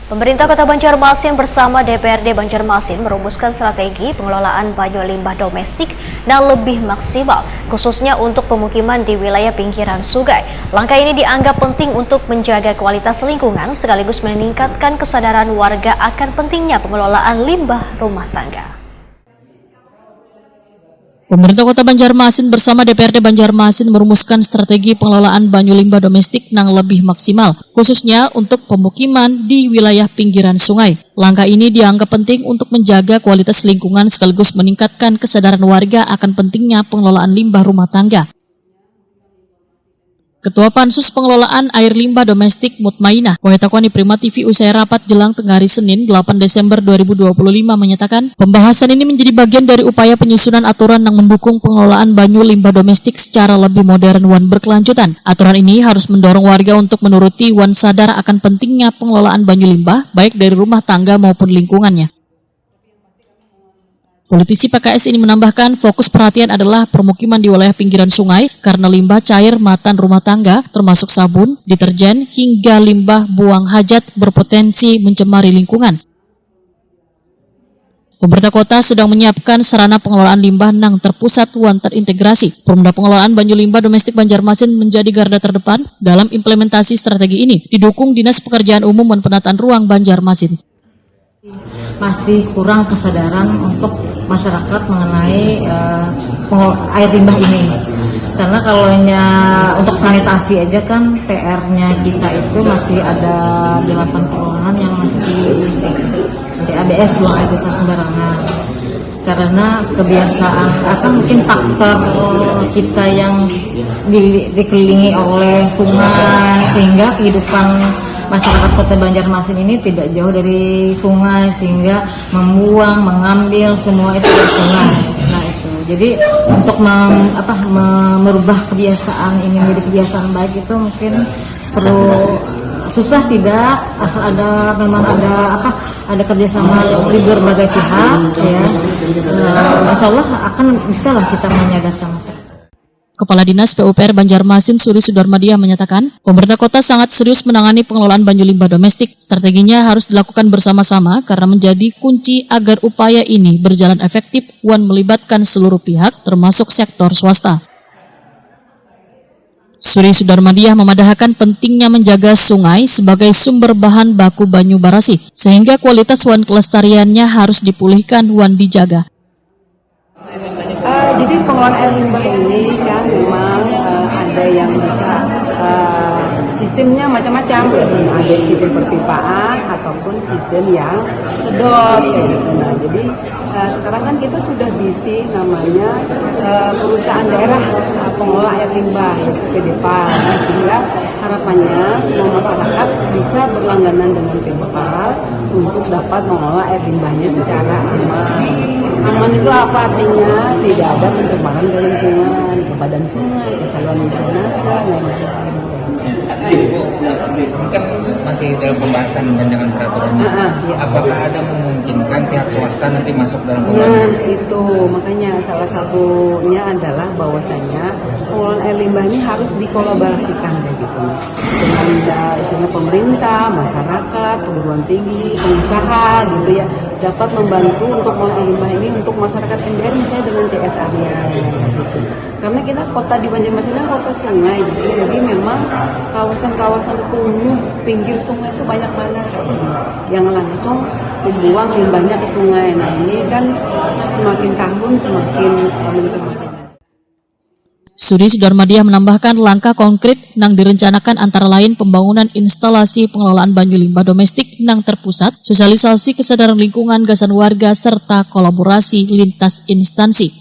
Pemerintah Kota Banjarmasin bersama DPRD Banjarmasin merumuskan strategi pengelolaan banyu limbah domestik yang lebih maksimal, khususnya untuk pemukiman di wilayah pinggiran sungai. Langkah ini dianggap penting untuk menjaga kualitas lingkungan sekaligus meningkatkan kesadaran warga akan pentingnya pengelolaan limbah rumah tangga. Pemerintah Kota Banjarmasin bersama DPRD Banjarmasin merumuskan strategi pengelolaan banyu limbah domestik yang lebih maksimal, khususnya untuk pemukiman di wilayah pinggiran sungai. Langkah ini dianggap penting untuk menjaga kualitas lingkungan sekaligus meningkatkan kesadaran warga akan pentingnya pengelolaan limbah rumah tangga. Ketua Pansus Pengelolaan Air Limbah Domestik Mutmainah, Wahetakwani Prima TV usai rapat jelang tengah hari Senin 8 Desember 2025 menyatakan pembahasan ini menjadi bagian dari upaya penyusunan aturan yang mendukung pengelolaan banyu limbah domestik secara lebih modern dan berkelanjutan. Aturan ini harus mendorong warga untuk menuruti dan sadar akan pentingnya pengelolaan banyu limbah baik dari rumah tangga maupun lingkungannya. Politisi PKS ini menambahkan fokus perhatian adalah permukiman di wilayah pinggiran sungai karena limbah cair matan rumah tangga termasuk sabun, deterjen, hingga limbah buang hajat berpotensi mencemari lingkungan. Pemerintah kota sedang menyiapkan sarana pengelolaan limbah yang terpusat dan terintegrasi. Perumda pengelolaan banyu limbah domestik Banjarmasin menjadi garda terdepan dalam implementasi strategi ini, didukung Dinas Pekerjaan Umum dan Penataan Ruang Banjarmasin. Masih kurang kesadaran untuk masyarakat mengenai air limbah ini, karena kalau untuk sanitasi aja kan PR-nya kita itu masih ada 8 kelurahan yang masih ABS, buang air besar sembarangan, karena kebiasaan mungkin faktor kita yang dikelilingi oleh sungai sehingga kehidupan masyarakat Kota Banjarmasin ini tidak jauh dari sungai sehingga membuang, mengambil semua itu dari sungai. Nah itu, jadi untuk merubah kebiasaan ini menjadi kebiasaan baik itu mungkin perlu susah tidak, asal memang ada kerjasama dari berbagai pihak ya. Insya Allah akan bisa lah kita menyadarkan masyarakat. Kepala Dinas PUPR Banjarmasin Suri Sudarmadia menyatakan, pemerintah kota sangat serius menangani pengelolaan banyu limbah domestik. Strateginya harus dilakukan bersama-sama karena menjadi kunci agar upaya ini berjalan efektif dan melibatkan seluruh pihak termasuk sektor swasta. Suri Sudarmadia memadahkan pentingnya menjaga sungai sebagai sumber bahan baku banyu barasi, sehingga kualitas dan kelestariannya harus dipulihkan dan dijaga. Jadi pengelolaan air limbah ini kan memang ada yang bisa sistemnya macam-macam, ada sistem perpipaan ataupun sistem yang sedot kayak gitu. Nah, jadi sekarang kan kita sudah diisi namanya perusahaan daerah pengelola air limbah yaitu PDPAL. Nah, sehingga harapannya semua masyarakat bisa berlangganan dengan PDPAL untuk dapat mengelola air limbahnya secara aman. Aman itu apa artinya? Tidak ada pencemaran ke lingkungan, ke badan sungai, ke saluran drainase, lain-lain. Ini kan masih dalam pembahasan dan dengan peraturannya. Ya. Apakah ada memungkinkan pihak swasta nanti masuk dalam pengelolaan? Nah itu makanya salah satunya adalah bahwasanya pengelolaan air limbah ini harus dikolaborasikan gitu dengan misalnya pemerintah, masyarakat, perguruan tinggi, pengusaha gitu ya, dapat membantu untuk pengelolaan air limbah ini untuk masyarakat NBR misalnya dengan CSR-nya gitu. Karena kita kota di Banjarmasin kan kota sungai gitu, jadi memang kawasan-kawasan kumuh pinggir sungai itu banyak banget yang langsung membuang limbahnya ke sungai. Nah ini kan semakin tahun semakin mencemari. Suri Sudarmadia menambahkan langkah konkret yang direncanakan antara lain pembangunan instalasi pengelolaan banyu limbah domestik yang terpusat, sosialisasi kesadaran lingkungan gasan warga, serta kolaborasi lintas instansi.